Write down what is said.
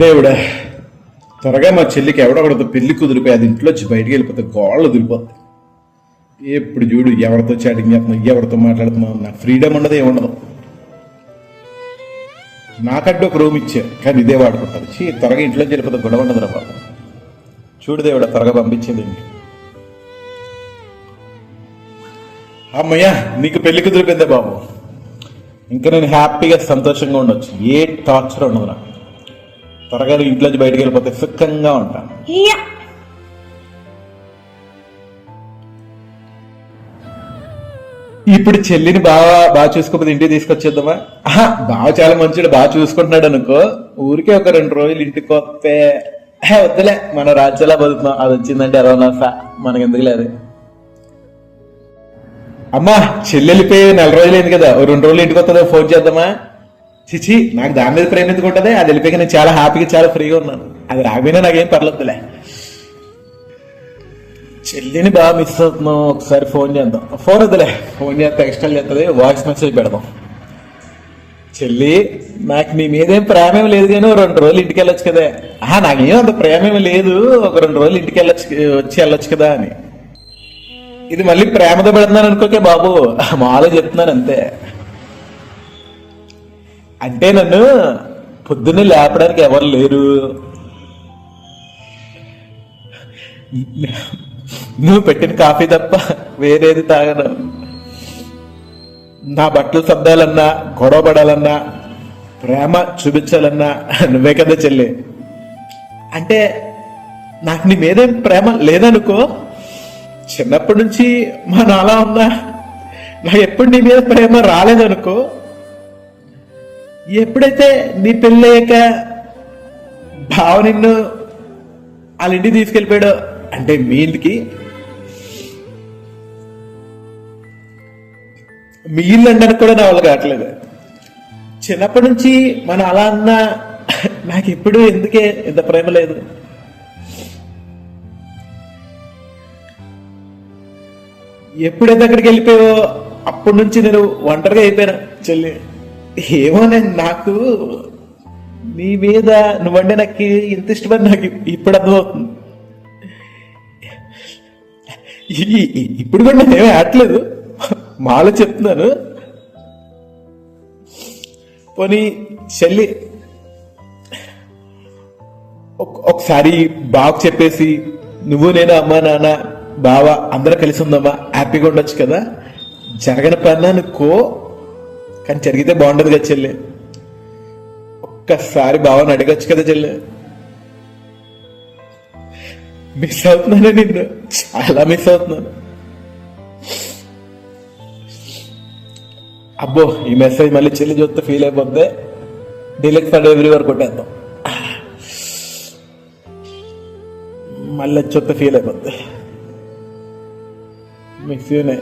దేవుడా, త్వరగా మా చెల్లికి ఎవడొకడితో పెళ్లి కుదిరిపోయి అది ఇంట్లో వచ్చి బయటికి వెళ్ళిపోతే గోళ్ళు వదిలిపోద్ది. ఎప్పుడు చూడు ఎవరితో చాటింగ్ చేస్తున్నావు, ఎవరితో మాట్లాడుతున్నావు, నాకు ఫ్రీడమ్ ఉండదు, ఏముండదు. నాకంటూ ఒక రూమ్ ఇచ్చారు, కానీ ఇదే వాడుకుంటారు. త్వరగా ఇంట్లోకి వెళ్ళిపోతే గొడవ ఉండదురా బాబు. చూడు దేవుడా, త్వరగా పంపించేది. అమ్మయ్యా, నీకు పెళ్లి కుదిరిపోయిందే బాబు. ఇంకా నేను హ్యాపీగా సంతోషంగా ఉండొచ్చు, ఏ టార్చర్ ఉండదు నాకు. త్వరగా ఇంట్లోంచి బయటకు వెళ్ళిపోతే సుఖంగా ఉంటాను. ఇప్పుడు చెల్లిని బాగా చూసుకోకపోతే ఇంటికి తీసుకొచ్చేద్దామా? బాగా చాలా మంచిగా బాగా చూసుకుంటున్నాడు అనుకో, ఊరికే ఒక 2 రోజులు ఇంటికి వస్తే వద్దులే, మన రాజ్యాలా బతుకుతున్నాం. అది వచ్చిందంటే అరవనాసా, మనకి ఎందుకు లేదు. అమ్మా, చెల్లి వెళ్ళిపోయి 4 రోజులైంది కదా, 2 రోజులు ఇంటికి వస్తుందో ఫోన్ చేద్దామా? చిచి, నాకు దాని మీద ప్రేమ ఎందుకు ఉంటుంది? అది వెళ్ళిపోయి నేను చాలా హ్యాపీగా చాలా ఫ్రీగా ఉన్నాను. అది రాకపోయినా నాకేం పర్లేదులే. చెల్లిని బాగా మిస్ అవుతున్నాం, ఒకసారి ఫోన్ చేద్దాం. ఫోన్ వద్దులే, ఫోన్ చేస్తే ఎక్స్ట్రా చేస్తుంది, వాయిస్ మెసేజ్ పెడదాం. చెల్లి, నాకు నీ మీదేం ప్రేమేం లేదు కానీ 2 రోజులు ఇంటికి వెళ్ళొచ్చు కదా. నాకేం అంత ప్రేమేం లేదు, ఒక 2 రోజులు ఇంటికి వెళ్ళొచ్చు కదా అని. ఇది మళ్ళీ ప్రేమతో పెడుతున్నాను అనుకోకే బాబు, మాలో చెప్తున్నాను అంతే. అంటే నన్ను పొద్దున్నే లేపడానికి ఎవరు లేరు, నువ్వు పెట్టిన కాఫీ తప్ప వేరేది తాగను. నా బట్టలు సర్దాలన్నా, గొడవ పడాలన్నా, ప్రేమ చూపించాలన్నా నువ్వే కదా చెల్లి. అంటే నాకు నీ మీదేం ప్రేమ లేదనుకో, చిన్నప్పటి నుంచి మా నాలా ఉన్నా నాకు ఎప్పుడు నీ మీద ప్రేమ రాలేదనుకో. ఎప్పుడైతే నీ పెళ్ళయ్యాక బావ నిన్ను వాళ్ళ ఇంటికి తీసుకెళ్ళిపోయాడు, అంటే మీ ఇంటికి, మీ ఇల్లు అంటే కూడా నా వాళ్ళు కావట్లేదు. చిన్నప్పటి నుంచి మనం అలా అన్నా నాకు ఎప్పుడు ఎందుకే ఇంత ప్రేమ లేదు. ఎప్పుడైతే అక్కడికి వెళ్ళిపోయావో అప్పటి నుంచి నేను ఒంటరిగా అయిపోయాను చెల్లి. ఏమో, నాకు నీ మీద నువ్వంటే నాకు ఇంత ఇష్టపడి నాకు ఇప్పుడు అర్థమవుతుంది. ఇప్పుడు కూడా నేను ఏమీ ఆడలేదు, మాలో చెప్తున్నాను. పోనీ చెల్లి, ఒకసారి బాగా చెప్పేసి నువ్వు నేను అమ్మ నాన్న బావ అందరూ కలిసి ఉందమ్మా, హ్యాపీగా ఉండొచ్చు కదా. జరగని పని అనుకో, కానీ జరిగితే బాగుండదు కదా చెల్లి. ఒక్కసారి బావని అడగచ్చు కదా చెల్లి. మిస్ అవుతున్నాను నిన్ను, చాలా మిస్ అవుతున్నాను. అబ్బో, ఈ మెసేజ్ మళ్ళీ చెల్లి చూస్తే ఫీల్ అయిపోద్ది. డిలీట్ ఫర్ ఎవ్రీ వరకు కొట్టేద్దాం, మళ్ళీ చూస్తే ఫీల్ అయిపోద్ది. మిస్ యూనే.